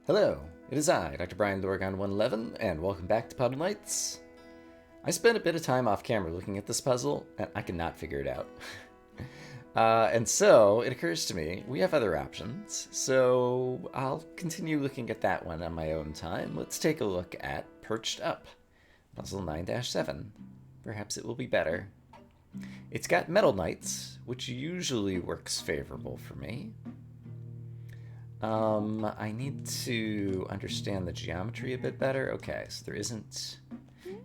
Hello, it is I, Dr. Brian Dorgon 111, and welcome back to Puddle Knights. I spent a bit of time off camera looking at this puzzle, and I could not figure it out. And so it occurs to me, we have other options, so I'll continue looking at that one on my own time. Let's take a look at Perched Up, Puzzle 9-7. Perhaps it will be better. It's got Puddle Knights, which usually works favorable for me. I need to understand the geometry a bit better. Okay, so there isn't...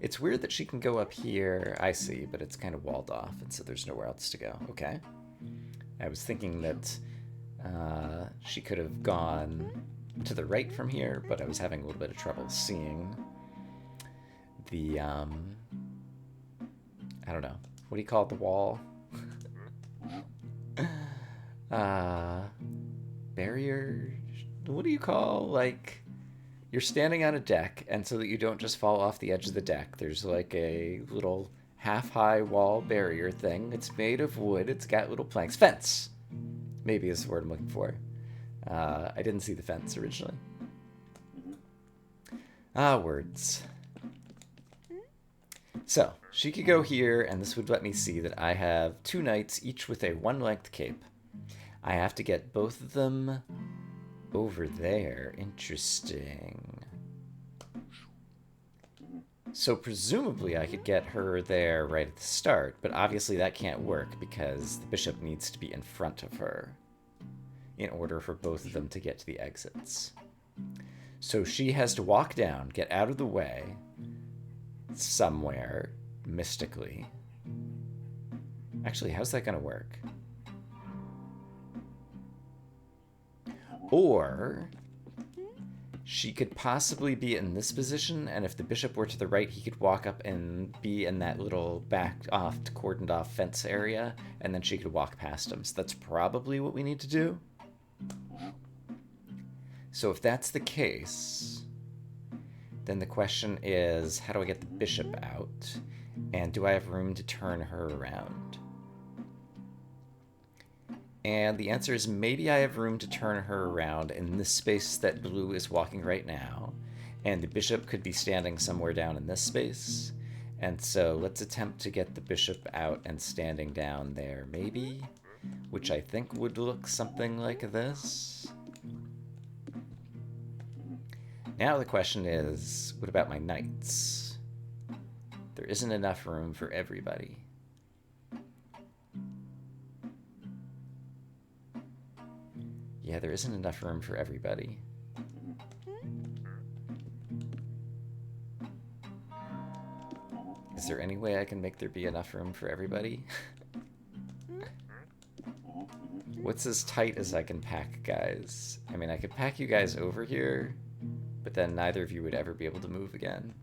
It's weird that she can go up here, I see, but it's kind of walled off, and so there's nowhere else to go. Okay. I was thinking that she could have gone to the right from here, but I was having a little bit of trouble seeing the, I don't know. What do you call it, the wall? Barrier? What do you call, like, you're standing on a deck, and so that you don't just fall off the edge of the deck, there's like a little half-high wall barrier thing. It's made of wood. It's got little planks. Fence, maybe is the word I'm looking for. I didn't see the fence originally. Words. So, she could go here, and this would let me see that I have two knights, each with a one-length cape. I have to get both of them over there. Interesting. So presumably I could get her there right at the start, but obviously that can't work because the bishop needs to be in front of her in order for both of them to get to the exits. So she has to walk down, get out of the way somewhere mystically. Actually, how's that going to work? Or she could possibly be in this position, and if the bishop were to the right, he could walk up and be in that little backed off, cordoned off fence area, and then she could walk past him. So that's probably what we need to do. So if that's the case, then the question is, how do I get the bishop out? And do I have room to turn her around? And the answer is maybe I have room to turn her around in this space that blue is walking right now. And the bishop could be standing somewhere down in this space. And so let's attempt to get the bishop out and standing down there, maybe. Which I think would look something like this. Now the question is, what about my knights? There isn't enough room for everybody. Yeah, there isn't enough room for everybody. Is there any way I can make there be enough room for everybody? What's as tight as I can pack, guys? I mean, I could pack you guys over here, but then neither of you would ever be able to move again.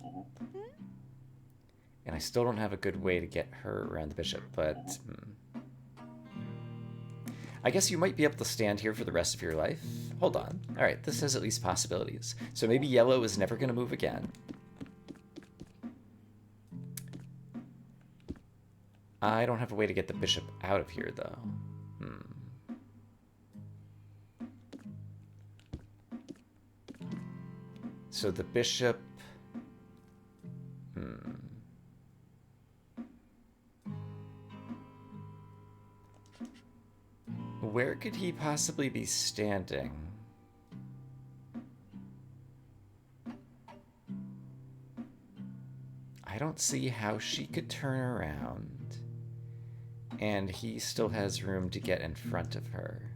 And I still don't have a good way to get her around the bishop, but... I guess you might be able to stand here for the rest of your life. Hold on. All right, this has at least possibilities. So maybe yellow is never going to move again. I don't have a way to get the bishop out of here, though. So the bishop... Where could he possibly be standing? I don't see how she could turn around and he still has room to get in front of her.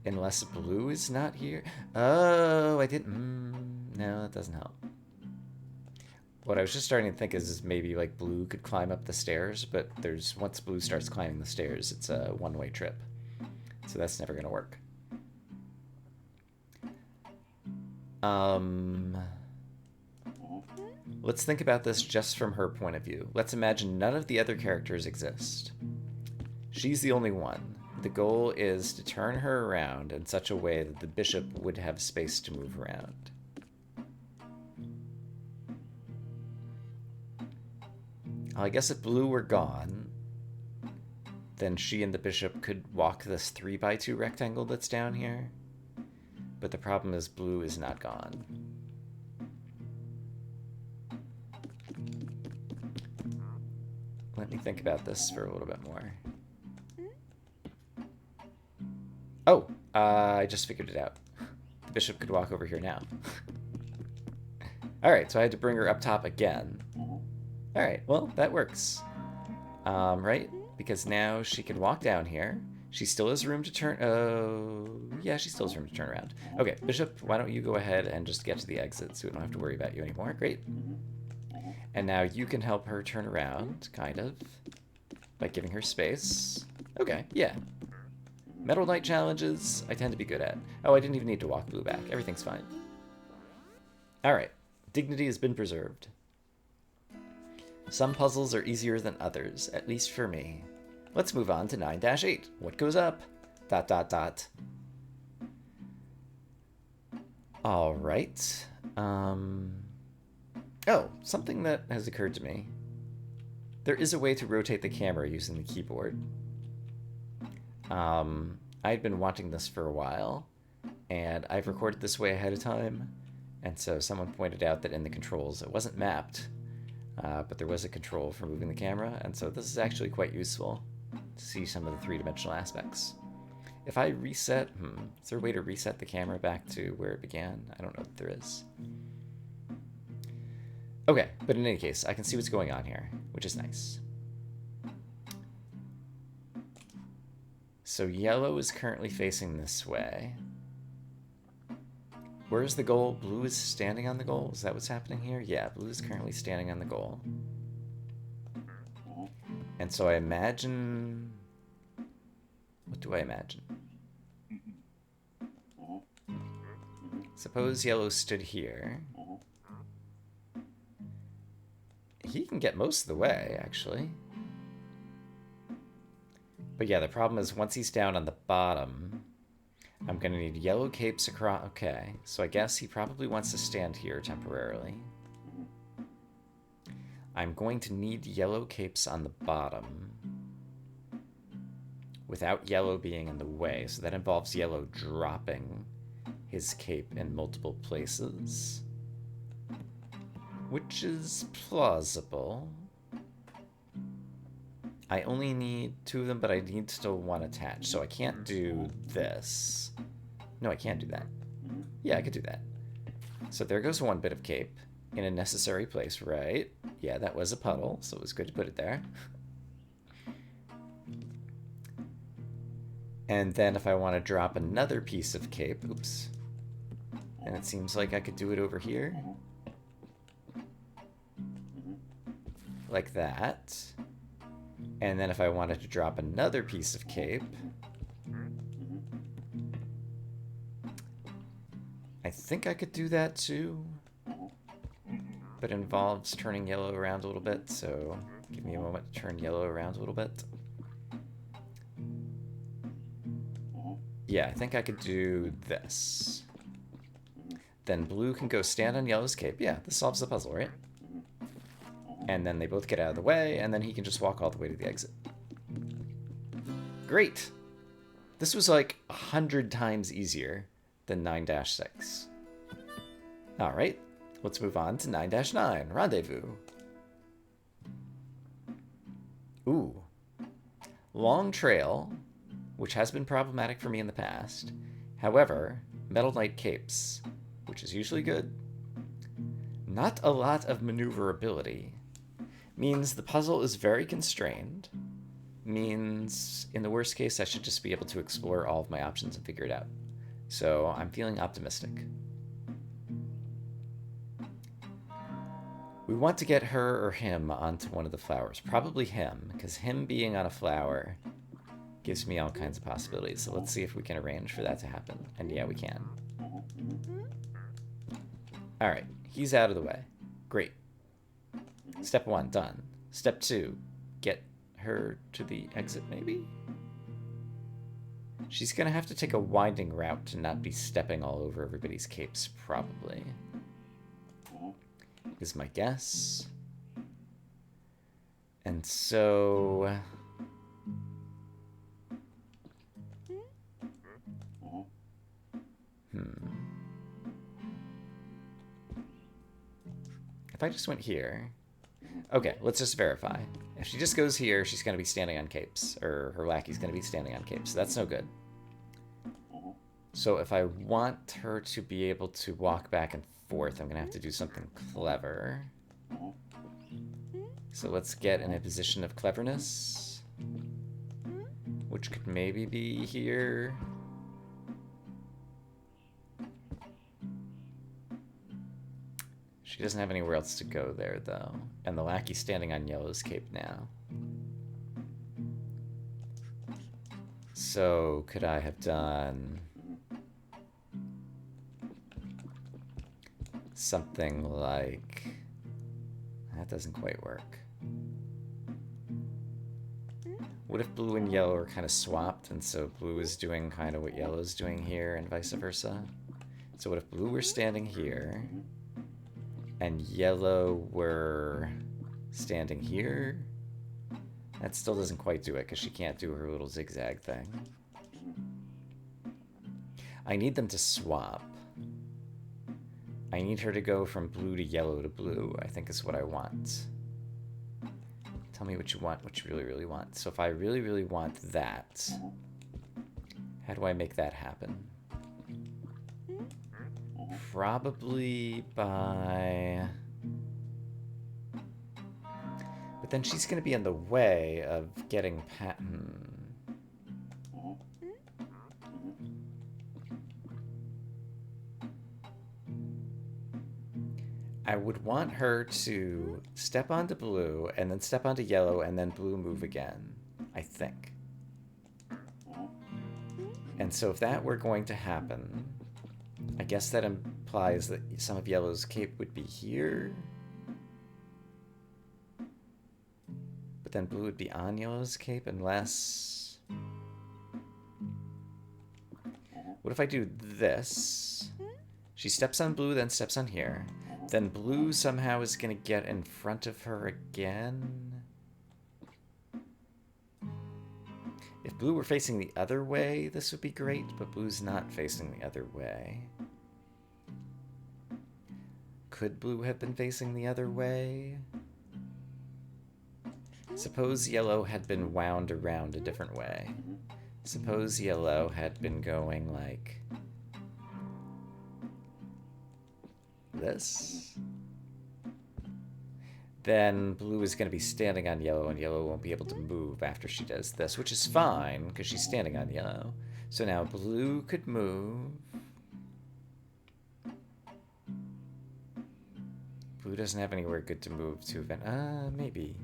Unless blue is not here. Oh, I didn't... no, that doesn't help. What I was just starting to think is maybe like blue could climb up the stairs, but once blue starts climbing the stairs, it's a one-way trip. So that's never going to work. Let's think about this just from her point of view. Let's imagine none of the other characters exist. She's the only one. The goal is to turn her around in such a way that the bishop would have space to move around. I guess if blue were gone, then she and the bishop could walk this 3x2 rectangle that's down here. but the problem is blue is not gone. Let me think about this for a little bit more. Oh, I just figured it out. The bishop could walk over here now. Alright, so I had to bring her up top again. Alright, well, that works. Right? Because now she can walk down here. She still has room to turn... Oh, yeah, she still has room to turn around. Okay, bishop, why don't you go ahead and just get to the exit so we don't have to worry about you anymore. Great. And now you can help her turn around, kind of, by giving her space. Okay, yeah. Metal Knight challenges, I tend to be good at. Oh, I didn't even need to walk blue back. Everything's fine. Alright. Dignity has been preserved. Some puzzles are easier than others, at least for me. Let's move on to 9-8. What goes up? ... Alright. Oh, something that has occurred to me. There is a way to rotate the camera using the keyboard. I'd been wanting this for a while, and I've recorded this way ahead of time, and so someone pointed out that in the controls it wasn't mapped, but there was a control for moving the camera, and so this is actually quite useful to see some of the three-dimensional aspects. If I reset, is there a way to reset the camera back to where it began? I don't know if there is. Okay, but in any case, I can see what's going on here, which is nice. So yellow is currently facing this way. Where's the goal? Blue is standing on the goal? Is that what's happening here? Yeah, blue is currently standing on the goal. And so I imagine... What do I imagine? Suppose yellow stood here. He can get most of the way, actually. But yeah, the problem is once he's down on the bottom, I'm going to need yellow capes across... Okay, so I guess he probably wants to stand here temporarily. I'm going to need yellow capes on the bottom without yellow being in the way, so that involves yellow dropping his cape in multiple places, which is plausible. I only need 2 of them, but I need still 1 attached, so I can't do this. No, I can't do that. Yeah, I could do that. So there goes 1 bit of cape in a necessary place, right? Yeah, that was a puddle, so it was good to put it there. And then if I want to drop another piece of cape, oops, and it seems like I could do it over here. Like that. And then if I wanted to drop another piece of cape, I think I could do that too. But it involves turning yellow around a little bit, so give me a moment to turn yellow around a little bit. Yeah, I think I could do this. Then blue can go stand on yellow's cape. Yeah, this solves the puzzle, right? And then they both get out of the way, and then he can just walk all the way to the exit. Great! This was like 100 times easier than 9-6. Alright, let's move on to 9-9, Rendezvous. Ooh. Long trail, which has been problematic for me in the past. However, Metal Knight capes, which is usually good. Not a lot of maneuverability. Means the puzzle is very constrained. Means, in the worst case, I should just be able to explore all of my options and figure it out. So I'm feeling optimistic. We want to get her or him onto one of the flowers. Probably him, because him being on a flower gives me all kinds of possibilities. So let's see if we can arrange for that to happen. And yeah, we can. Alright, he's out of the way. Great. Step 1, done. Step 2, get her to the exit, maybe? She's gonna have to take a winding route to not be stepping all over everybody's capes, probably. Is my guess. And so... I just went here... Okay, let's just verify. If she just goes here, she's going to be standing on capes. Or her lackey's going to be standing on capes. So that's no good. So if I want her to be able to walk back and forth, I'm going to have to do something clever. So let's get in a position of cleverness. Which could maybe be here. She doesn't have anywhere else to go there, though. And the lackey's standing on yellow's cape now. So, could I have done... something like... That doesn't quite work. What if blue and yellow are kind of swapped, and so blue is doing kind of what yellow's doing here, and vice versa? So what if blue were standing here... and yellow were standing here? That still doesn't quite do it, because she can't do her little zigzag thing. I need them to swap. I need her to go from blue to yellow to blue, I think is what I want. Tell me what you want, what you really, really want. So if I really, really want that, how do I make that happen? Probably by... But then she's going to be in the way of getting I would want her to step onto blue, and then step onto yellow, and then blue move again, I think. And so if that were going to happen, I guess that implies that some of yellow's cape would be here. But then blue would be on yellow's cape unless... What if I do this? She steps on blue, then steps on here. Then blue somehow is going to get in front of her again. If blue were facing the other way, this would be great, but blue's not facing the other way. Could blue have been facing the other way? Suppose yellow had been wound around a different way. Suppose yellow had been going like... this. Then blue is going to be standing on yellow, and yellow won't be able to move after she does this, which is fine, because she's standing on yellow. So now blue could move. Blue doesn't have anywhere good to move to. Maybe.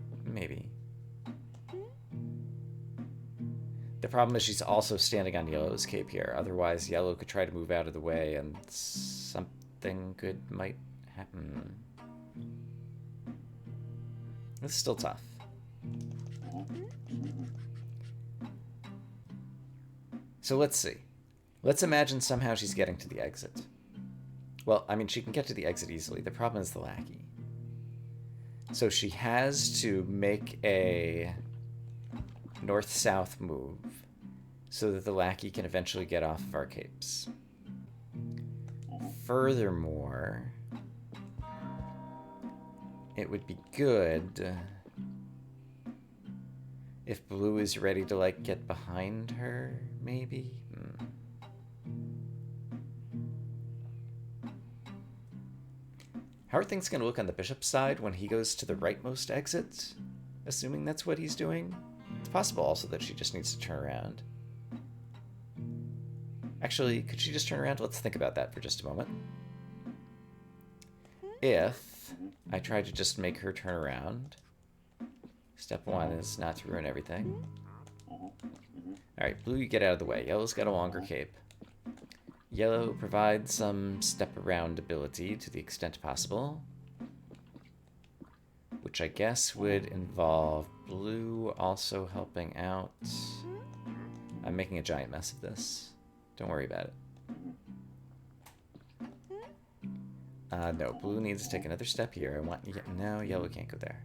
The problem is she's also standing on yellow's cape here. Otherwise, yellow could try to move out of the way, and something good might happen. It's still tough. So let's see. Let's imagine somehow she's getting to the exit. Well, I mean, she can get to the exit easily. The problem is the lackey. So she has to make a north-south move so that the lackey can eventually get off of our capes. Furthermore, it would be good if blue is ready to, like, get behind her, maybe? How are things going to look on the bishop's side when he goes to the rightmost exit? Assuming that's what he's doing? It's possible also that she just needs to turn around. Actually, could she just turn around? Let's think about that for just a moment. If I try to just make her turn around, step one is not to ruin everything. Alright, blue, you get out of the way. Yellow's got a longer cape. Yellow provides some step around ability to the extent possible, which I guess would involve blue also helping out. I'm making a giant mess of this. Don't worry about it. No, blue needs to take another step here. I want... No, yellow can't go there.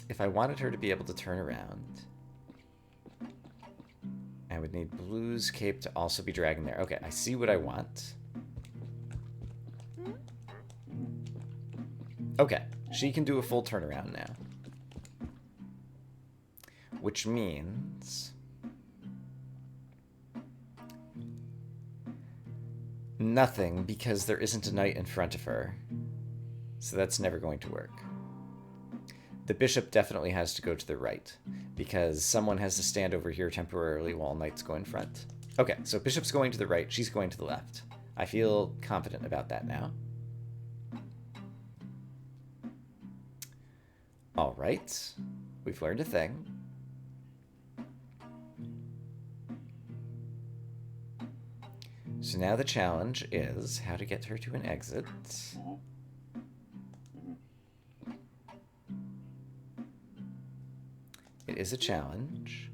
If I wanted her to be able to turn around, I would need blue's cape to also be dragging there. Okay, I see what I want. Okay, she can do a full turnaround now. Which means... nothing, because there isn't a knight in front of her. So that's never going to work. The bishop definitely has to go to the right, because someone has to stand over here temporarily while knights go in front. Okay, so bishop's going to the right, she's going to the left. I feel confident about that now. All right, we've learned a thing. So now the challenge is how to get her to an exit. It is a challenge.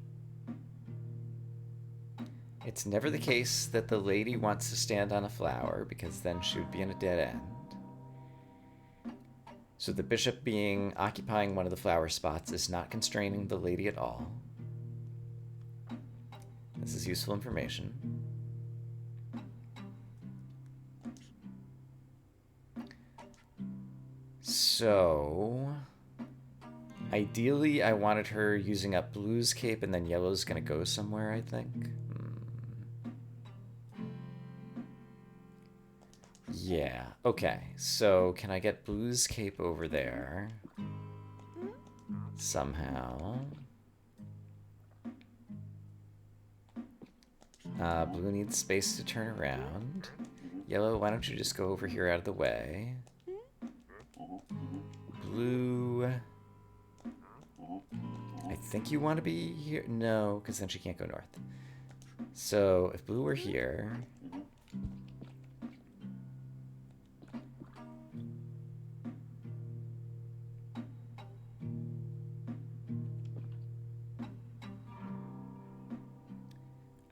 It's never the case that the lady wants to stand on a flower, because then she would be in a dead end. So the bishop occupying one of the flower spots is not constraining the lady at all. This is useful information. So, ideally I wanted her using up blue's cape and then yellow's gonna go somewhere, I think. Yeah, okay. So, can I get blue's cape over there? Somehow. Blue needs space to turn around. Yellow, why don't you just go over here out of the way? Blue... I think you want to be here? No, because then she can't go north. So, if blue were here...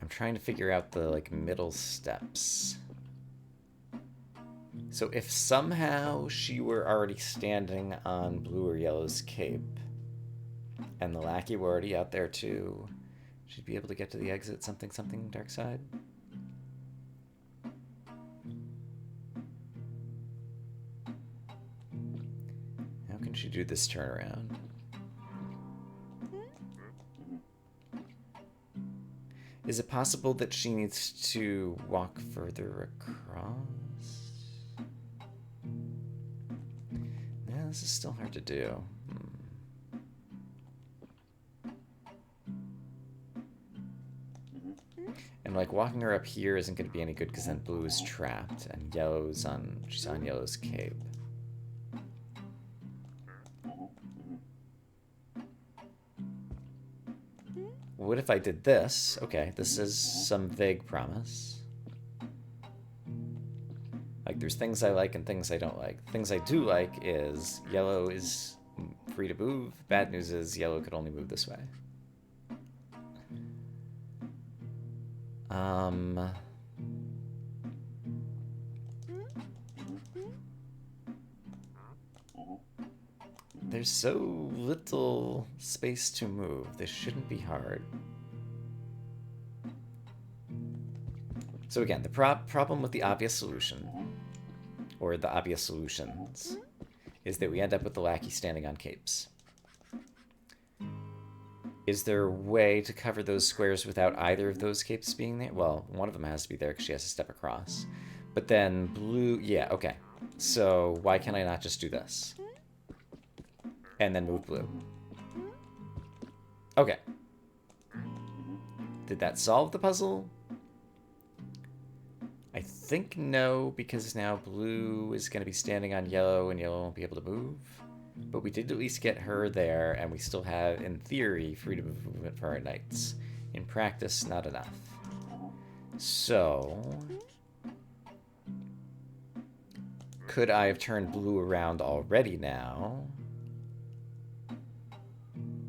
I'm trying to figure out the, like, middle steps. So if somehow she were already standing on blue or yellow's cape, and the lackey were already out there too, she'd be able to get to the exit something something dark side. How can she do this turnaround? Is it possible that she needs to walk further across? No, this is still hard to do. And like walking her up here isn't going to be any good because then blue is trapped and she's on yellow's cape. What if I did this? Okay, this is some vague promise. Like, there's things I like and things I don't like. Things I do like is yellow is free to move. Bad news is yellow could only move this way. There's so little space to move. This shouldn't be hard. So again, the problem with the obvious solution, or the obvious solutions, is that we end up with the lackey standing on capes. Is there a way to cover those squares without either of those capes being there? Well, one of them has to be there because she has to step across. But then blue, yeah, okay. So why can I not just do this? And then move blue. Okay. Did that solve the puzzle? I think no, because now blue is going to be standing on yellow and yellow won't be able to move. But we did at least get her there, and we still have, in theory, freedom of movement for our knights. In practice, not enough. So... could I have turned blue around already now?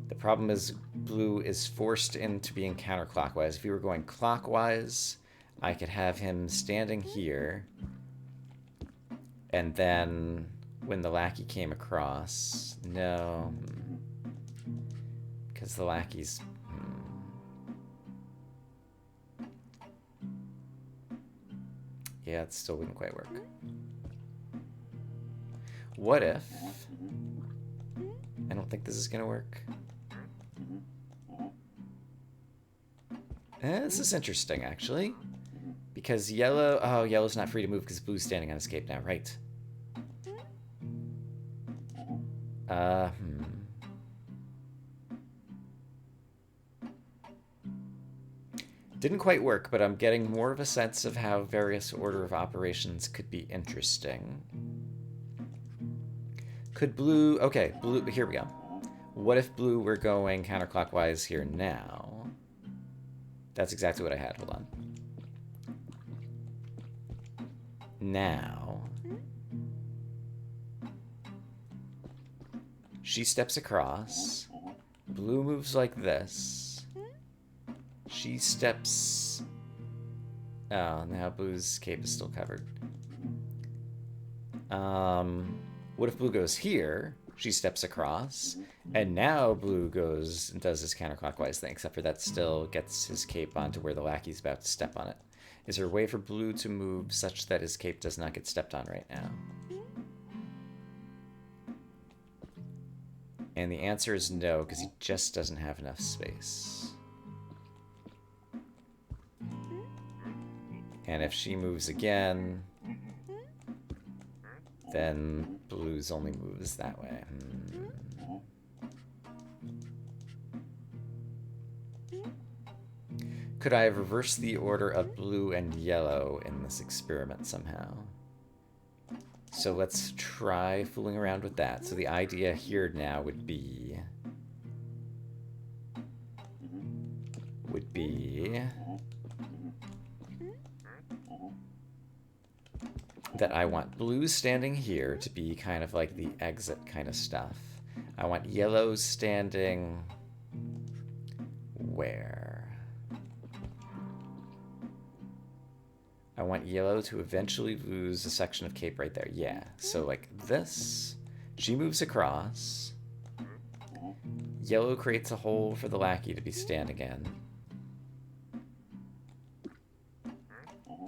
The problem is blue is forced into being counterclockwise. If we were going clockwise, I could have him standing here, and then when the lackey came across, no, because the lackey's, yeah, it still wouldn't quite work. what if... I don't think this is going to work. This is interesting, actually. Because yellow... Oh, yellow's not free to move because blue's standing on escape now. Right. Didn't quite work, but I'm getting more of a sense of how various order of operations could be interesting. Could blue... Okay, blue... Here we go. What if blue were going counterclockwise here now? That's exactly what I had. Hold on. Now... She steps across. Blue moves like this. She steps... Oh, now blue's cape is still covered. What if blue goes here? She steps across. And now blue goes and does this counterclockwise thing, except for that still gets his cape onto where the lackey's about to step on it. Is there a way for blue to move such that his cape does not get stepped on right now? And the answer is no, because he just doesn't have enough space. And if she moves again, then blue's only moves that way. Could I have reversed the order of blue and yellow in this experiment somehow? So let's try fooling around with that. So the idea here now would be that I want blue standing here to be kind of like the exit kind of stuff. I want yellow standing where? I want yellow to eventually lose a section of cape right there. Yeah, so like this. She moves across. Yellow creates a hole for the lackey to be standing in.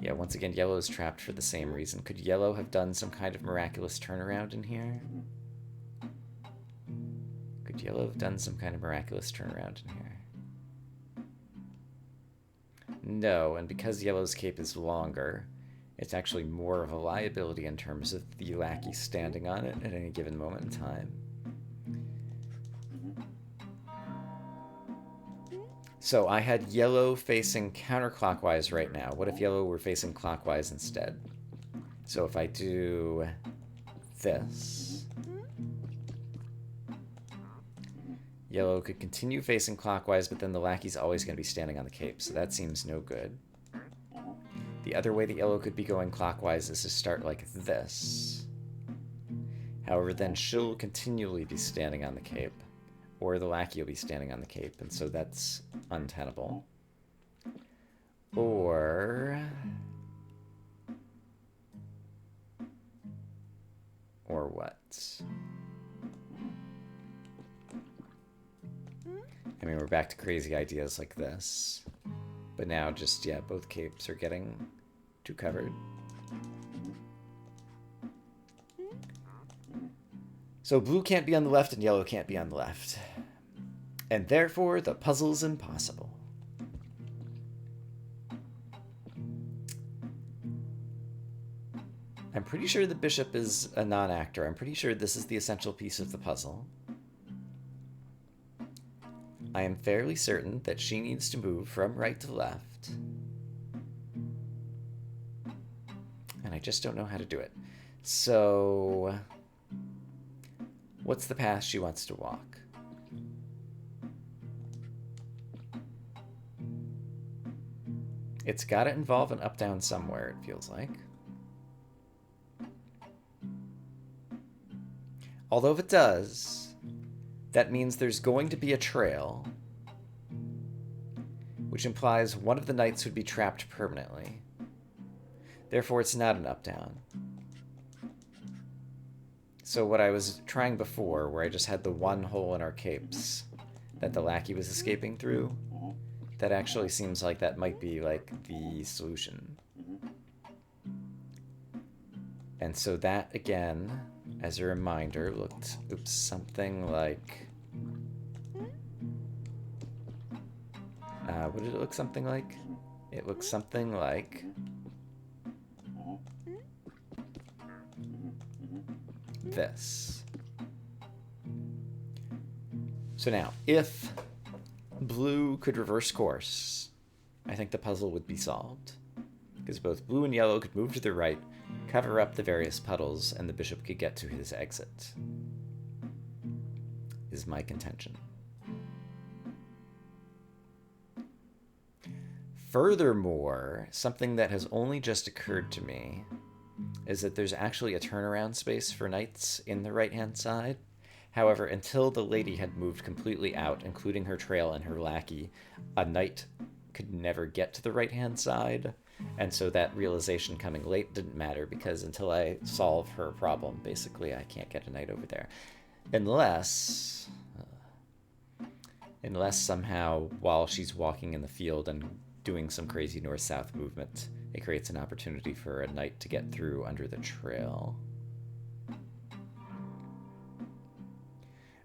Yeah, once again, yellow is trapped for the same reason. Could yellow have done some kind of miraculous turnaround in here? Could yellow have done some kind of miraculous turnaround in here? No, and because yellow's cape is longer, it's actually more of a liability in terms of the lackey standing on it at any given moment in time. So I had yellow facing counterclockwise right now. What if yellow were facing clockwise instead? So if I do this, yellow could continue facing clockwise, but then the lackey's always going to be standing on the cape, so that seems no good. The other way that yellow could be going clockwise is to start like this. However, then she'll continually be standing on the cape, or the lackey will be standing on the cape, and so that's untenable. Or what? I mean, we're back to crazy ideas like this. But now just, yeah, both capes are getting too covered. So blue can't be on the left and yellow can't be on the left. And therefore, the puzzle's impossible. I'm pretty sure the bishop is a non-actor. I'm pretty sure this is the essential piece of the puzzle. I am fairly certain that she needs to move from right to left. And I just don't know how to do it. So, what's the path she wants to walk? It's got to involve an up-down somewhere, it feels like. Although if it does, that means there's going to be a trail, which implies one of the knights would be trapped permanently. Therefore, it's not an up-down. So what I was trying before, where I just had the one hole in our capes that the lackey was escaping through, that actually seems like that might be, like, the solution. And so that, again, as a reminder, looked, oops, something like... what did it look something like? It looks something like... this. So now, if blue could reverse course, I think the puzzle would be solved. Because both blue and yellow could move to the right, cover up the various puddles, and the bishop could get to his exit. Is my contention. Furthermore, something that has only just occurred to me is that there's actually a turnaround space for knights in the right-hand side. However, until the lady had moved completely out, including her trail and her lackey, a knight could never get to the right-hand side. And so that realization coming late didn't matter, because until I solve her problem, basically I can't get a knight over there. Unless somehow while she's walking in the field and doing some crazy north-south movement, it creates an opportunity for a knight to get through under the trail.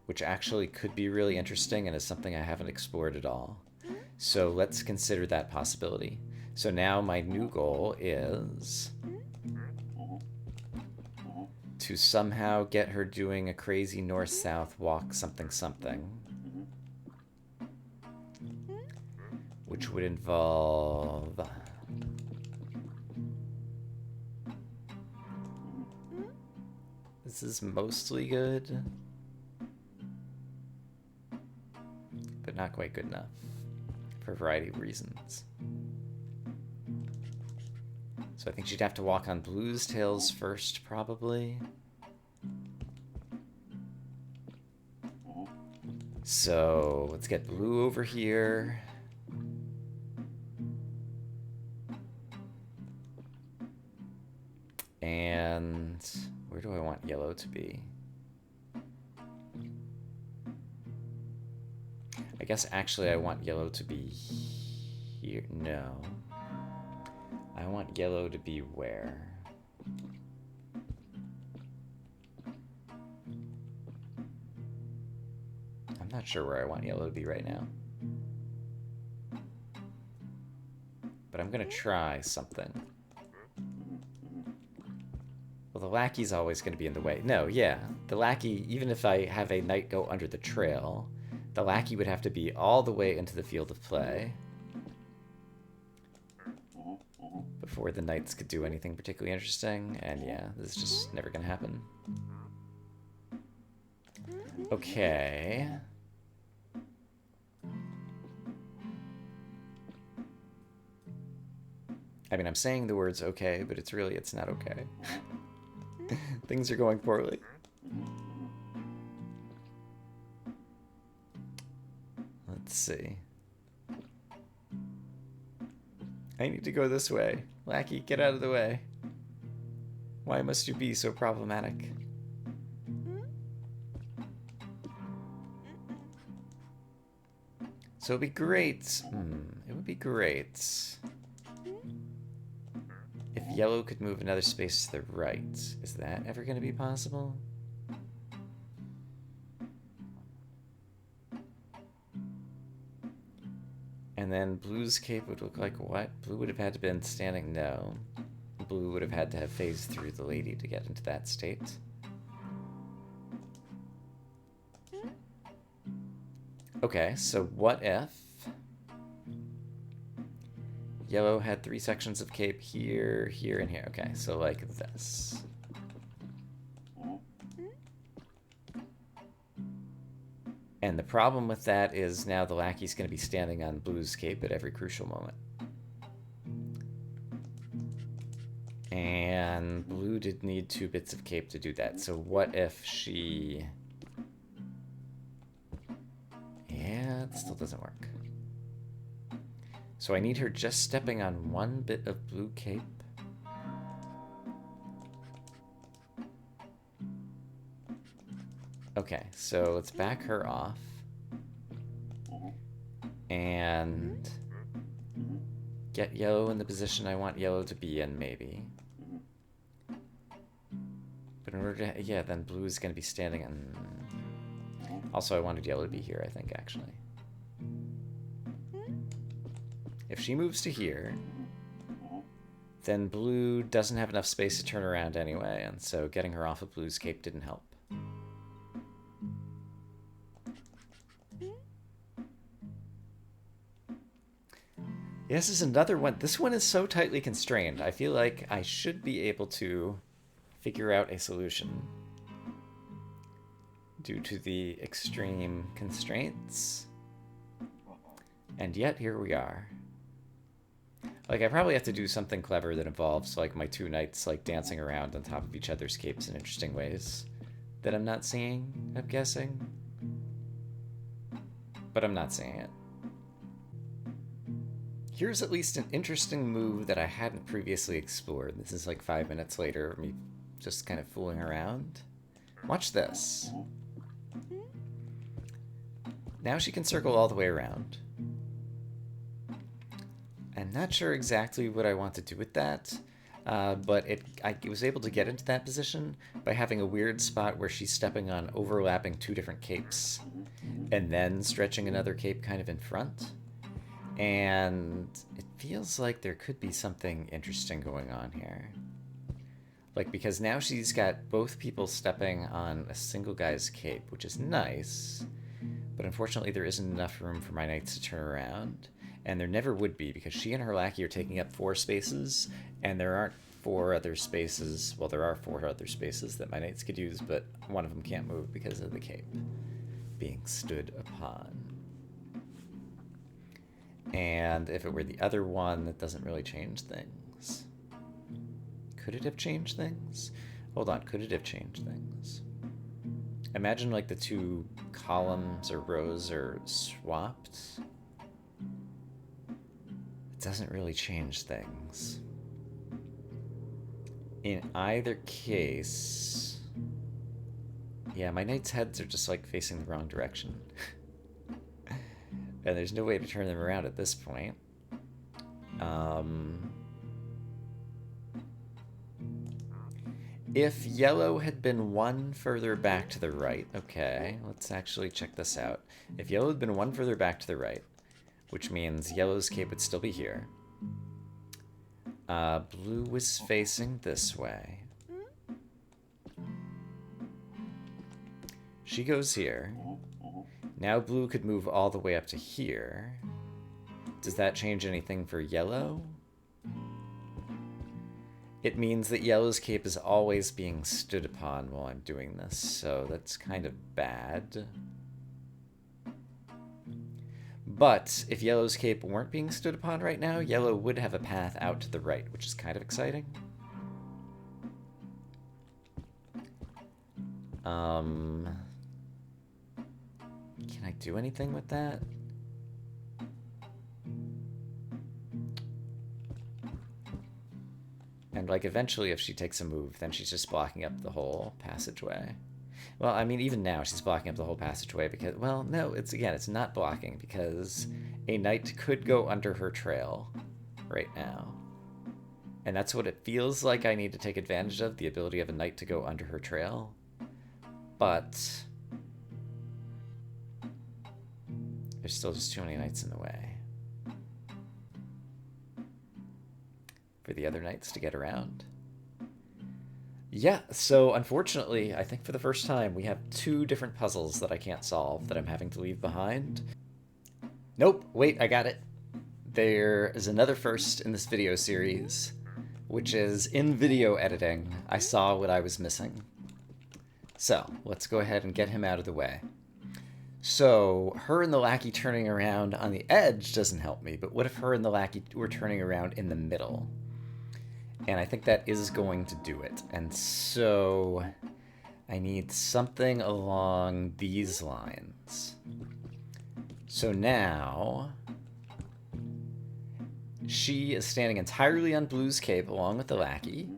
Which actually could be really interesting and is something I haven't explored at all. So let's consider that possibility. So now my new goal is to somehow get her doing a crazy north-south walk something something. Which would involve... This is mostly good, but not quite good enough for a variety of reasons. So I think she'd have to walk on blue's tails first, probably. So let's get blue over here. And where do I want yellow to be? I guess actually I want yellow to be here. No. I want yellow to be where? I'm not sure where I want yellow to be right now. But I'm gonna try something. Well, the lackey's always going to be in the way. No, yeah. The lackey, even if I have a knight go under the trail, the lackey would have to be all the way into the field of play before the knights could do anything particularly interesting. And yeah, this is just never going to happen. Okay. I mean, I'm saying the words okay, but it's not okay. Things are going poorly. Let's see. I need to go this way. Lackey, get out of the way. Why must you be so problematic? So it'd be great. It would be great if yellow could move another space to the right. Is that ever going to be possible? And then blue's cape would look like what? Blue would have had to been standing... No. Blue would have had to have phased through the lady to get into that state. Okay, so what if yellow had 3 sections of cape here, here, and here? Okay, so like this. And the problem with that is now the lackey's going to be standing on blue's cape at every crucial moment. And blue did need 2 bits of cape to do that. So what if she... Yeah, it still doesn't work. So I need her just stepping on 1 bit of blue cape. Okay, so let's back her off. And get yellow in the position I want yellow to be in, maybe. But But in order to... Yeah, then blue is going to be standing on... Also, I wanted yellow to be here, I think, actually. If she moves to here, then blue doesn't have enough space to turn around anyway, and so getting her off of blue's cape didn't help. Yeah, this is another one. This one is so tightly constrained. I feel like I should be able to figure out a solution due to the extreme constraints. And yet, here we are. Like, I probably have to do something clever that involves, like, my two knights, like, dancing around on top of each other's capes in interesting ways that I'm not seeing, I'm guessing. But I'm not seeing it. Here's at least an interesting move that I hadn't previously explored. This is like 5 minutes later of me just kind of fooling around. Watch this. Now she can circle all the way around. I'm not sure exactly what I want to do with that, but I was able to get into that position by having a weird spot where she's stepping on overlapping two different capes and then stretching another cape kind of in front. And it feels like there could be something interesting going on here. Like, because now she's got both people stepping on a single guy's cape, which is nice, but unfortunately there isn't enough room for my knights to turn around. And there never would be, because she and her lackey are taking up 4 spaces, and there aren't 4 other spaces. Well, there are 4 other spaces that my knights could use, but one of them can't move because of the cape being stood upon. And if it were the other one, that doesn't really change things. Could it have changed things? Hold on, could it have changed things? Imagine like the 2 columns or rows are swapped. It doesn't really change things. In either case... Yeah, my knights' heads are just like facing the wrong direction. And there's no way to turn them around at this point. If yellow had been 1 further back to the right... Okay, let's actually check this out. If yellow had been 1 further back to the right, which means yellow's cape would still be here. Blue was facing this way. She goes here. Now blue could move all the way up to here. Does that change anything for yellow? It means that yellow's cape is always being stood upon while I'm doing this, so that's kind of bad. But if yellow's cape weren't being stood upon right now, yellow would have a path out to the right, which is kind of exciting. Can I do anything with that? And, like, eventually if she takes a move, then she's just blocking up the whole passageway. Well, I mean, even now she's blocking up the whole passageway because, well, no, it's not blocking because a knight could go under her trail right now. And that's what it feels like I need to take advantage of, the ability of a knight to go under her trail. But there's still just too many knights in the way for the other knights to get around. Yeah, so unfortunately, I think for the first time, we have 2 different puzzles that I can't solve that I'm having to leave behind. Nope, wait, I got it. There is another first in this video series, which is in video editing, I saw what I was missing. So, let's go ahead and get him out of the way. So, her and the lackey turning around on the edge doesn't help me, but what if her and the lackey were turning around in the middle? And I think that is going to do it. And so I need something along these lines. So now she is standing entirely on blue's cape along with the lackey,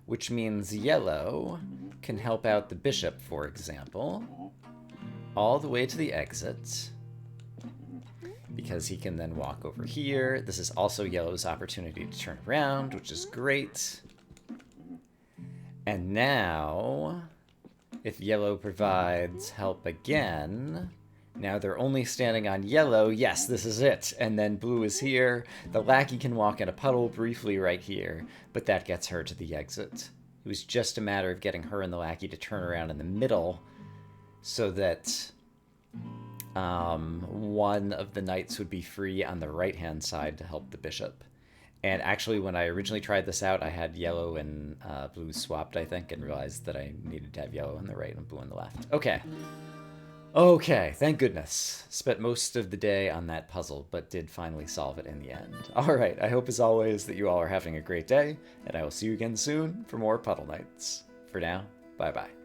which means yellow can help out the bishop, for example, all the way to the exit, because he can then walk over here. This is also yellow's opportunity to turn around, which is great. And now, if yellow provides help again, now they're only standing on yellow. Yes, this is it. And then blue is here. The lackey can walk in a puddle briefly right here, but that gets her to the exit. It was just a matter of getting her and the lackey to turn around in the middle so that one of the knights would be free on the right-hand side to help the bishop. And actually, when I originally tried this out, I had yellow and blue swapped, I think, and realized that I needed to have yellow on the right and blue on the left. Okay. Okay, thank goodness. Spent most of the day on that puzzle, but did finally solve it in the end. Alright, I hope as always that you all are having a great day, and I will see you again soon for more Puddle Knights. For now, bye-bye.